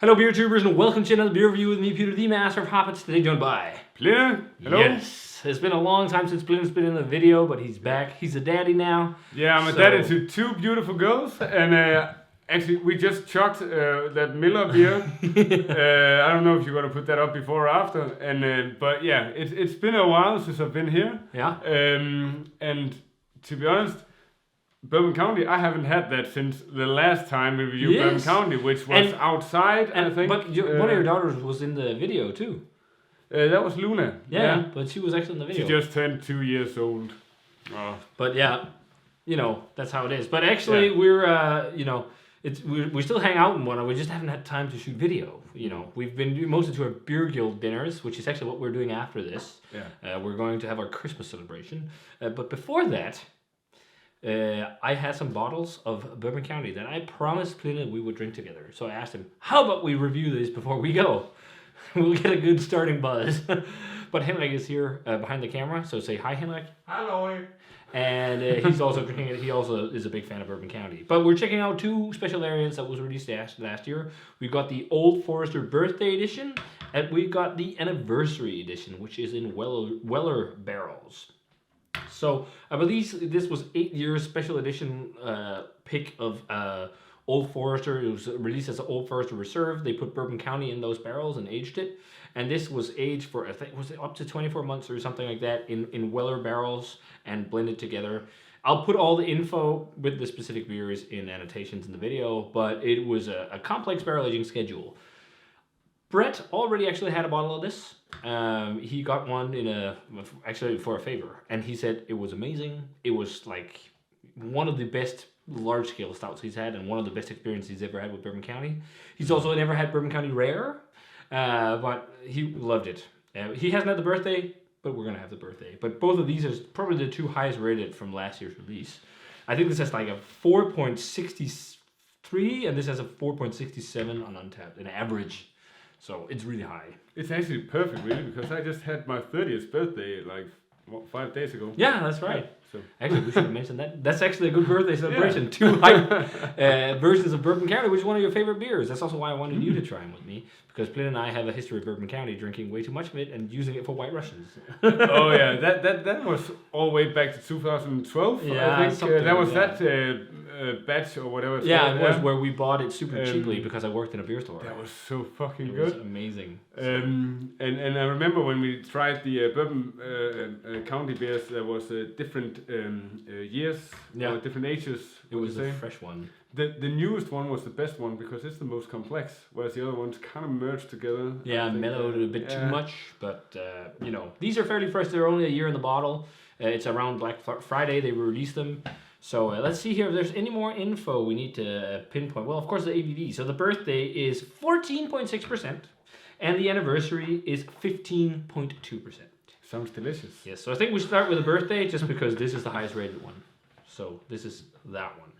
Hello, beer tubers, and welcome to another beer review with me, Peter, the master of Hoppets. Today joined by Plynn. Hello. Yes, it's been a long time since Plynn's been in the video, but he's back. He's a daddy now. Yeah, I'm a daddy to two beautiful girls, and actually we just chucked that Miller beer. I don't know if you're gonna put that up before or after, and but yeah, it's been a while since I've been here. Yeah. And to be honest, Bourbon County, I haven't had that since the last time we reviewed Bourbon County, which was outside, I think. But one of your daughters was in the video too. That was Luna. Yeah, but she was actually in the video. She just turned 2 years old. Oh. But yeah, that's how it is. But actually, we're, we still hang out in one. We just haven't had time to shoot video. We've been doing mostly to our beer guild dinners, which is actually what we're doing after this. Yeah. We're going to have our Christmas celebration. But before that, I had some bottles of Bourbon County that I promised Plynn we would drink together. So I asked him, how about we review this before we go? We'll get a good starting buzz. But Henrik is here behind the camera, so say hi, Henrik. Hello. And he's also drinking it. He also is a big fan of Bourbon County. But we're checking out two special variants that was released last year. We've got the Old Forester Birthday Edition, and we've got the Anniversary Edition, which is in Weller barrels. So I believe this was 8 years special edition pick of Old Forester. It was released as an Old Forester Reserve. They put Bourbon County in those barrels and aged it. And this was aged for, I think, was it up to 24 months or something like that in Weller barrels and blended together. I'll put all the info with the specific beers in annotations in the video, but it was a complex barrel aging schedule. Brett already actually had a bottle of this. He got one actually for a favor, and he said it was amazing. It was like one of the best large-scale stouts he's had, and one of the best experiences he's ever had with Bourbon County. He's also never had Bourbon County Rare, but he loved it. He hasn't had the birthday, but we're gonna have the birthday. But both of these are probably the two highest rated from last year's release. I think this has like a 4.63, and this has a 4.67 on Untapped, an average. So it's really high. It's actually perfect, really, because I just had my 30th birthday, 5 days ago. Yeah, that's right. So. Actually, we should have mentioned that. That's actually a good birthday celebration. Yeah. Two high versions of Bourbon County, which is one of your favorite beers. That's also why I wanted you to try them with me, because Plynn and I have a history of Bourbon County, drinking way too much of it and using it for White Russians. Oh yeah, that was all the way back to 2012. Yeah, I think that was that batch or whatever. It's yeah, called. It was where we bought it super cheaply because I worked in a beer store. That was so fucking good. It was amazing. And I remember when we tried the Bourbon County beers, there was different years, or different ages. It was a fresh one. The newest one was the best one because it's the most complex, whereas the other ones kind of merged together. Yeah, mellowed a bit too much, but these are fairly fresh. They're only a year in the bottle. It's around Black Friday they released them. So let's see here if there's any more info we need to pinpoint. Well, of course, the ABV. So the birthday is 14.6%, and the anniversary is 15.2%. Sounds delicious. Yes, so I think we start with the birthday just because this is the highest rated one. So this is that one.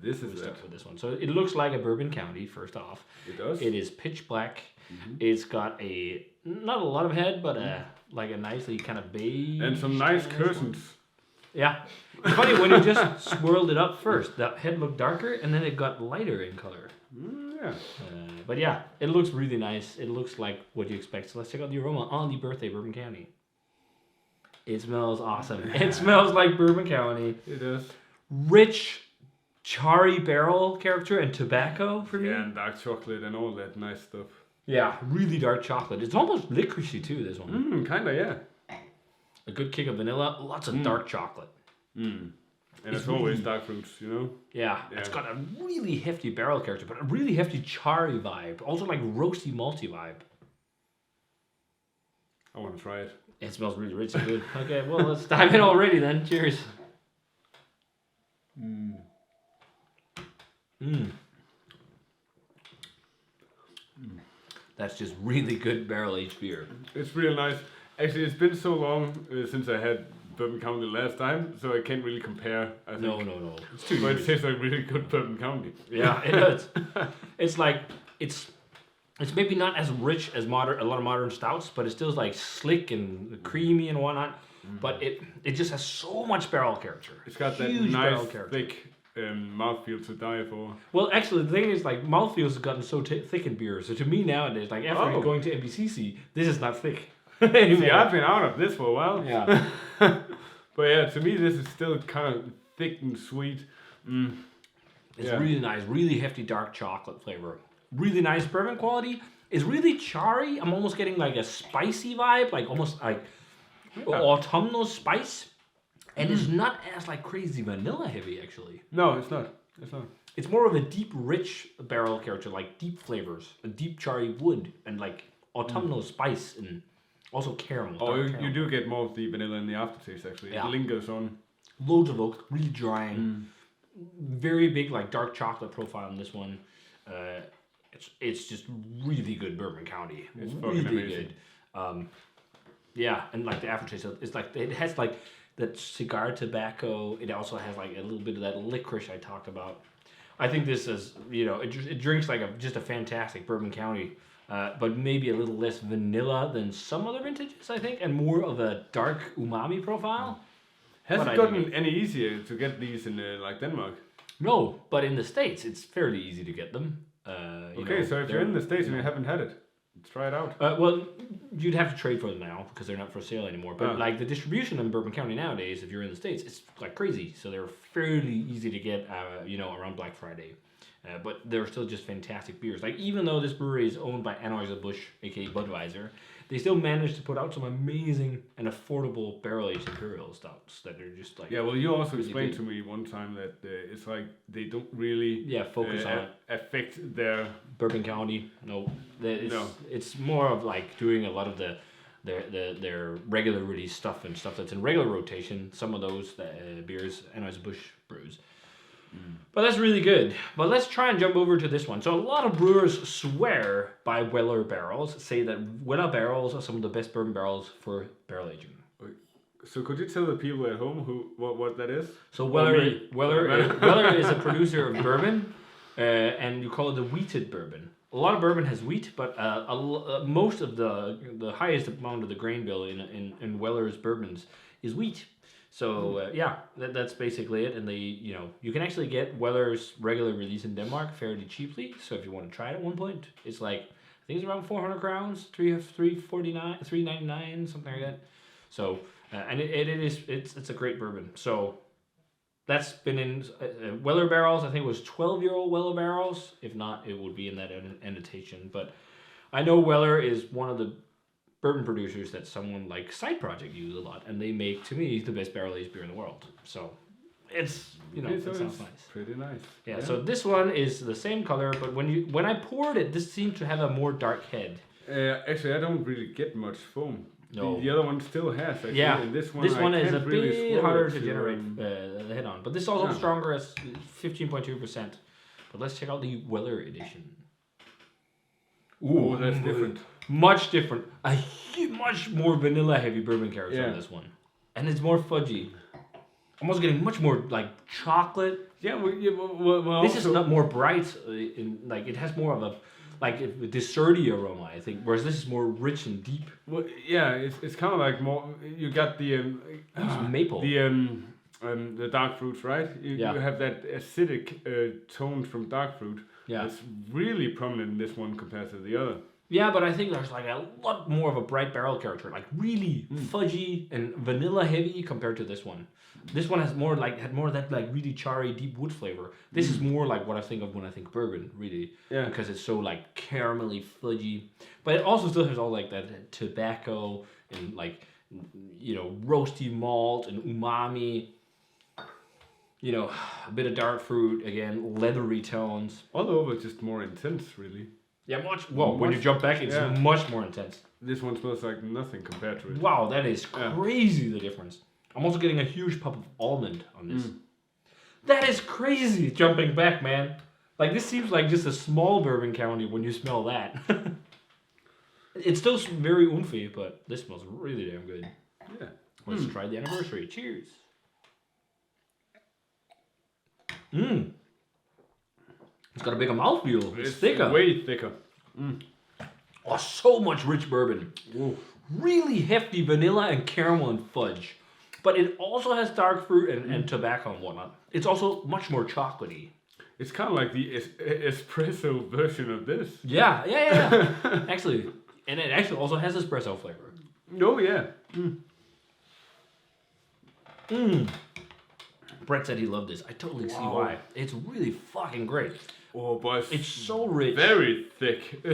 This is start with this one. So it looks like a Bourbon County, first off. It does. It is pitch black. Mm-hmm. It's got not a lot of head, but like a nicely kind of beige. And some nice curtains. Yeah. It's funny, when you just swirled it up first, that head looked darker, and then it got lighter in color. Yeah. But yeah, it looks really nice. It looks like what you expect. So let's check out the aroma on the birthday Bourbon County. It smells awesome. It smells like Bourbon County. It does. Rich, charry barrel character and tobacco for me. Yeah, and dark chocolate and all that nice stuff. Yeah, really dark chocolate. It's almost licoricey too, this one. Kinda, yeah. A good kick of vanilla, lots of dark chocolate. And it's always dark fruits, Yeah, it's got a really hefty barrel character, but a really hefty charry vibe. Also like roasty, malty vibe. I want to try it. It smells really rich and good. Okay, well, let's dive in already then. Cheers. That's just really good barrel-aged beer. It's really nice. Actually, it's been so long since I had Bourbon County last time, so I can't really compare. I think. No. It's too But it tastes like really good Bourbon County. Yeah, it does. It's like, it's maybe not as rich as a lot of modern stouts, but it's still like slick and creamy and whatnot. But it just has so much barrel character. It's got that Huge nice, barrel character. thick mouthfeel to die for. Well, actually, the thing is, like, mouthfeels have gotten so thick in beer. So to me nowadays, like, after going to NBCC, this is not thick. Anymore. See, I've been out of this for a while. Yeah. But yeah, to me, this is still kind of thick and sweet. It's really nice, really hefty dark chocolate flavor. Really nice bourbon quality. It's really charry. I'm almost getting like a spicy vibe, like almost like autumnal spice. And it's not as like crazy vanilla heavy actually. No, it's not. It's not. It's more of a deep, rich barrel character, like deep flavors, a deep charry wood, and like autumnal spice, and also caramel. Oh, you do get more of the vanilla in the aftertaste actually. Yeah. It lingers on. Loads of oak, really drying. Very big, like dark chocolate profile in this one. It's just really good Bourbon County. It's really fucking amazing. good. Yeah, and like the aftertaste, it's like it has like that cigar tobacco. It also has like a little bit of that licorice I talked about. I think this is, it drinks like just a fantastic Bourbon County, but maybe a little less vanilla than some other vintages, I think, and more of a dark umami profile. Has it gotten any easier to get these in like Denmark? No, but in the States, it's fairly easy to get them. Okay, so if you're in the States and you haven't had it, try it out. Well, you'd have to trade for them now because they're not for sale anymore. But like the distribution in Bourbon County nowadays, if you're in the States, it's like crazy. So they're fairly easy to get, around Black Friday. But they're still just fantastic beers. Like even though this brewery is owned by Anheuser-Busch, aka Budweiser, they still managed to put out some amazing and affordable barrel-aged imperial stouts that are just like. Yeah, well, you also really explained good. to me one time that it's like they don't really focus on affect their Bourbon County. It's more of like doing a lot of their regular release stuff and stuff that's in regular rotation. Some of those beers Anheuser-Busch brews. But that's really good. But let's try and jump over to this one. So a lot of brewers swear by Weller barrels, say that Weller barrels are some of the best bourbon barrels for barrel aging. So could you tell the people at home what that is? So Weller is a producer of bourbon, and you call it a wheated bourbon. A lot of bourbon has wheat, but most of the highest amount of the grain bill in Weller's bourbons is wheat. So that's basically it. And you can actually get Weller's regular release in Denmark fairly cheaply. So if you want to try it at one point, it's like I think it's around 400 crowns, 399, something like that. So and it's a great bourbon. So that's been in Weller barrels. I think it was 12-year-old Weller barrels. If not, it would be in that annotation. But I know Weller is one of the bourbon producers that someone like Side Project uses a lot, and they make, to me, the best barrel-aged beer in the world. So it's, it sounds nice. Pretty nice. Yeah, so this one is the same color, but when I poured it, this seemed to have a more dark head. Actually, I don't really get much foam. No. The other one still has, actually. Yeah, and this one is a really bit harder to generate the head on. But this is also stronger as 15.2%. But let's check out the Weller edition. Ooh, that's different. Much different. Much more vanilla heavy bourbon character on this one. And it's more fudgy. I'm also getting much more like chocolate. Yeah, well this is not more bright. It has more of a desserty aroma, I think. Whereas this is more rich and deep. Well, yeah, it's kind of like more. You got the maple. The dark fruits, right? You have that acidic tone from dark fruit. Yeah, it's really prominent in this one compared to the other. Yeah, but I think there's like a lot more of a bright barrel character, like really fudgy and vanilla heavy compared to this one. This one had more of that like really charry deep wood flavor. This is more like what I think of when I think bourbon, really. Yeah. Because it's so like caramelly fudgy, but it also still has all like that tobacco and like roasty malt and umami. A bit of dark fruit again, leathery tones. All over, just more intense, really. Yeah, when you jump back, it's much more intense. This one smells like nothing compared to it. Wow, that is crazy, the difference. I'm also getting a huge pop of almond on this. That is crazy, jumping back, man. Like, this seems like just a small Bourbon County when you smell that. It's still very oomphy, but this smells really damn good. Yeah. Let's try the anniversary. Cheers. It's got a bigger mouthfeel. It's thicker. Way thicker. Oh, so much rich bourbon. Ooh. Really hefty vanilla and caramel and fudge. But it also has dark fruit and tobacco and whatnot. It's also much more chocolatey. It's kind of like the espresso version of this. Yeah. Actually, and it actually also has espresso flavor. Oh yeah. Brett said he loved this. I totally see why. It's really fucking great. Oh, but It's so rich. Very thick.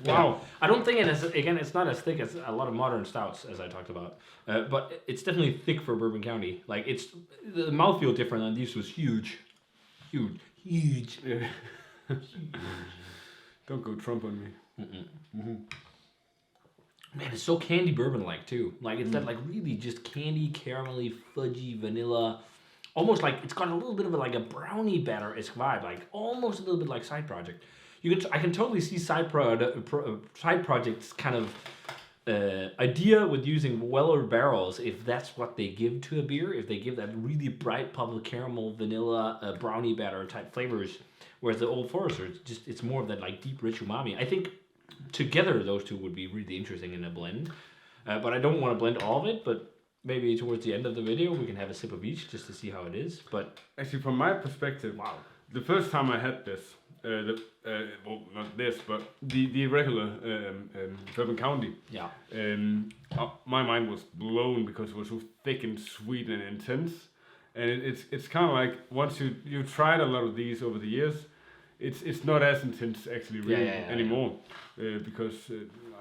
Wow. I don't think it's not as thick as a lot of modern stouts, as I talked about. But it's definitely thick for Bourbon County. Like, the mouthfeel different, and this was huge. Huge. Yeah. Don't go Trump on me. Man, it's so candy bourbon-like, too. Like, it's that, like, really just candy, caramelly, fudgy, vanilla. Almost like it's got a little bit of a brownie batter-esque vibe. Like, almost a little bit like Side Project. I can totally see Side Project's kind of idea with using Weller barrels, if that's what they give to a beer, if they give that really bright purple caramel, vanilla, brownie batter type flavors, whereas the Old Forester, it's more of that like deep, rich umami. I think together those two would be really interesting in a blend, but I don't want to blend all of it, but maybe towards the end of the video we can have a sip of each just to see how it is. But actually, from my perspective, wow, the first time I had this, well, not this, but the regular Bourbon County. Yeah. My mind was blown because it was so thick and sweet and intense, and it's kind of like once you tried a lot of these over the years, it's not as intense actually really anymore, because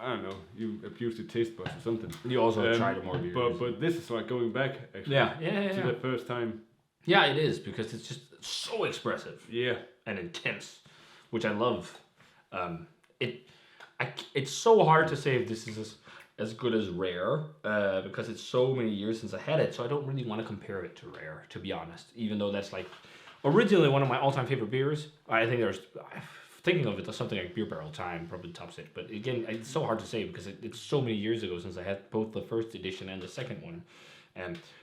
I don't know, you abused your taste buds or something. You also tried more beers. But this is like going back actually. To the first time. Yeah, it is, because it's just so expressive. Yeah. And intense, which I love. It's so hard to say if this is as good as Rare, because it's so many years since I had it, so I don't really want to compare it to Rare, to be honest. Even though that's like originally one of my all-time favorite beers. I think thinking of it as something like Beer Barrel Time probably tops it. But again, it's so hard to say because it's so many years ago since I had both the first edition and the second one.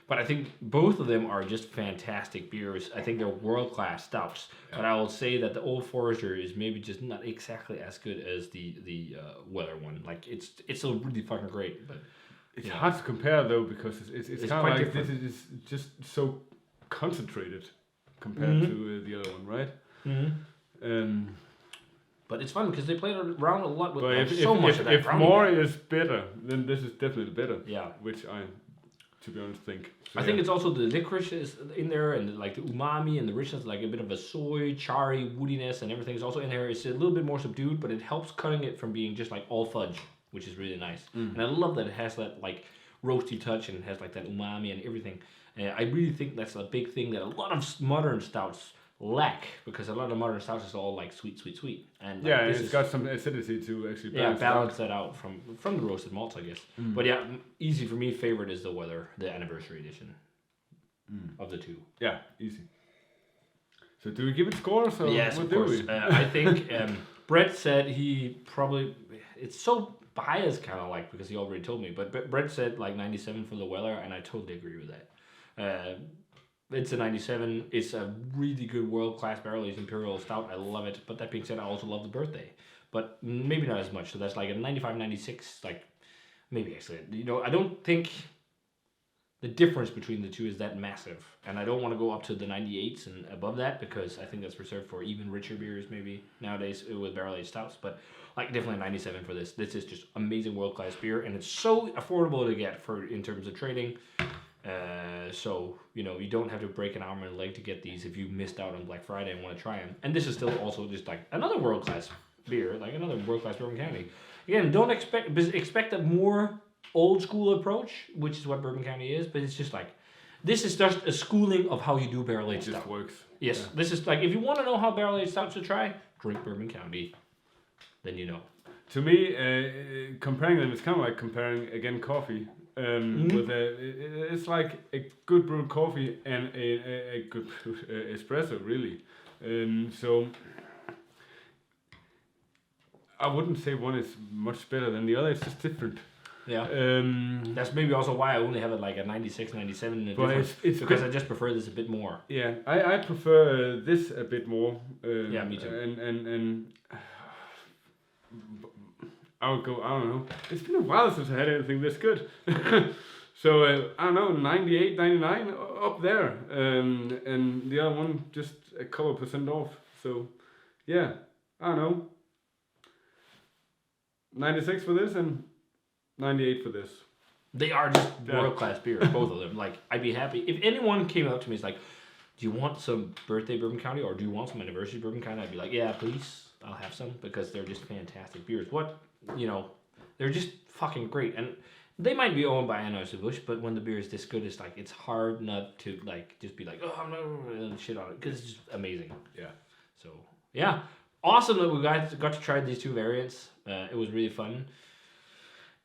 But I think both of them are just fantastic beers. I think they're world-class stouts. Yeah. But I will say that the Old Forester is maybe just not exactly as good as the Weller one. Like it's still really fucking great. But it's hard to compare though, because it's kind of like different. This is just so concentrated compared to the other one, right? Mm-hmm. But it's fun because they played around a lot with much of that. If more is better, then this is definitely better. Yeah. Which I, to be honest, think. So, I think it's also the licorice is in there, and like the umami and the richness, like a bit of a soy, charry, woodiness, and everything is also in there. It's a little bit more subdued, but it helps cutting it from being just like all fudge, which is really nice. And I love that it has that like roasty touch and it has like that umami and everything. I really think that's a big thing that a lot of modern stouts lack, because a lot of modern stouts is all like sweet, and like, it's got some acidity to actually balance that out from the roasted malts, I guess. But yeah, easy for me. Favorite is the Weller, the anniversary edition of the two. Yeah, easy. So do we give it scores? Or yes, of course. I think Brett said he probably, it's so biased kind of like because he already told me, but Brett said like 97 for the Weller, and I totally agree with that. It's a 97. It's a really good world-class barrel-aged imperial stout. I love it. But that being said, I also love the birthday. But maybe not as much. So that's like a 95, 96. Like, maybe actually. I don't think the difference between the two is that massive. And I don't want to go up to the 98s and above that, because I think that's reserved for even richer beers maybe nowadays with barrel-aged stouts. But like definitely 97 for this. This is just amazing world-class beer. And it's so affordable to get in terms of trading. So, you don't have to break an arm and a leg to get these if you missed out on Black Friday and want to try them. And this is still also just like another world-class beer, like another world-class Bourbon County. Again, don't expect a more old-school approach, which is what Bourbon County is, but it's just like, this is just a schooling of how you do barrel-aged stout. It just works. Yes, yeah. This is like, if you want to know how barrel-aged stouts to try, drink Bourbon County. Then you know. To me, comparing them is kind of like comparing, again, coffee. With it's like a good brewed coffee and a good espresso, really. So I wouldn't say one is much better than the other. It's just different. Yeah. That's maybe also why I only have it like a 96, 97. But it's because I just prefer this a bit more. Yeah, I prefer this a bit more. Yeah, me too. And I would go, I don't know. It's been a while since I had anything this good. So I don't know, 98, 99 up there, and the other one just a couple percent off. So yeah, I don't know, 96 for this and 98 for this. They are just world class beers, both of them. Like, I'd be happy if anyone came up to me, it's like, do you want some birthday Bourbon County or do you want some anniversary Bourbon County? I'd be like, yeah, please, I'll have some, because they're just fantastic beers. They're just fucking great. And they might be owned by Anheuser-Busch, but when the beer is this good, it's like, it's hard not to like just be like, oh, I'm not shit on it, because it's just amazing. Yeah. So yeah, awesome that we got to try these two variants. It was really fun.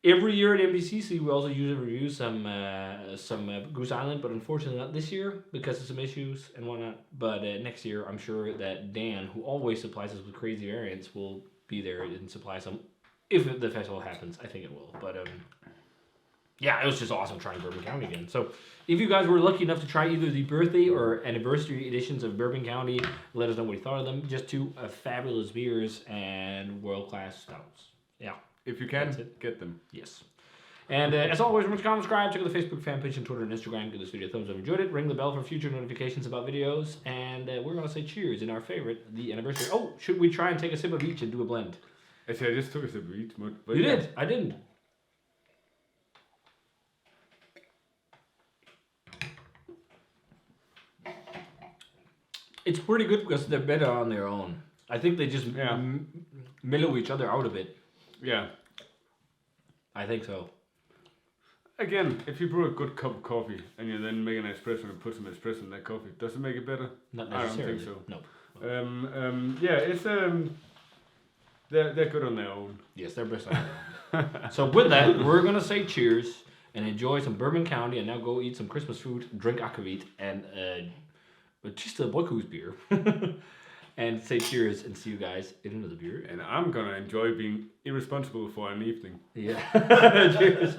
Every year at MBCC, we also usually review some Goose Island, but unfortunately not this year because of some issues and whatnot. But next year, I'm sure that Dan, who always supplies us with crazy variants, will be there and supply some if the festival happens. I think it will. But yeah, it was just awesome trying Bourbon County again. So if you guys were lucky enough to try either the birthday or anniversary editions of Bourbon County, let us know what you thought of them. Just two fabulous beers and world-class stouts. Yeah. If you can, get them. Yes. And as always, remember to comment, subscribe, check out the Facebook fan page and Twitter and Instagram. Give this video a thumbs up if you enjoyed it. Ring the bell for future notifications about videos. And we're going to say cheers in our favorite, the anniversary. Oh, should we try and take a sip of each and do a blend? Actually, I just took a sip of each. But You did? I didn't. It's pretty good because they're better on their own. I think they just mellow each other out a bit. Yeah. I think so. Again, if you brew a good cup of coffee and you then make an espresso and put some espresso in that coffee, does it make it better? Not necessarily. I don't think so. No. Yeah, it's they're good on their own. Yes, they're best on their own. So with that, we're gonna say cheers and enjoy some Bourbon County, and now go eat some Christmas food, drink akkefiet, and just a Bocuse beer. And say cheers and see you guys in another beer. And I'm gonna enjoy being irresponsible for an evening. Yeah. Cheers.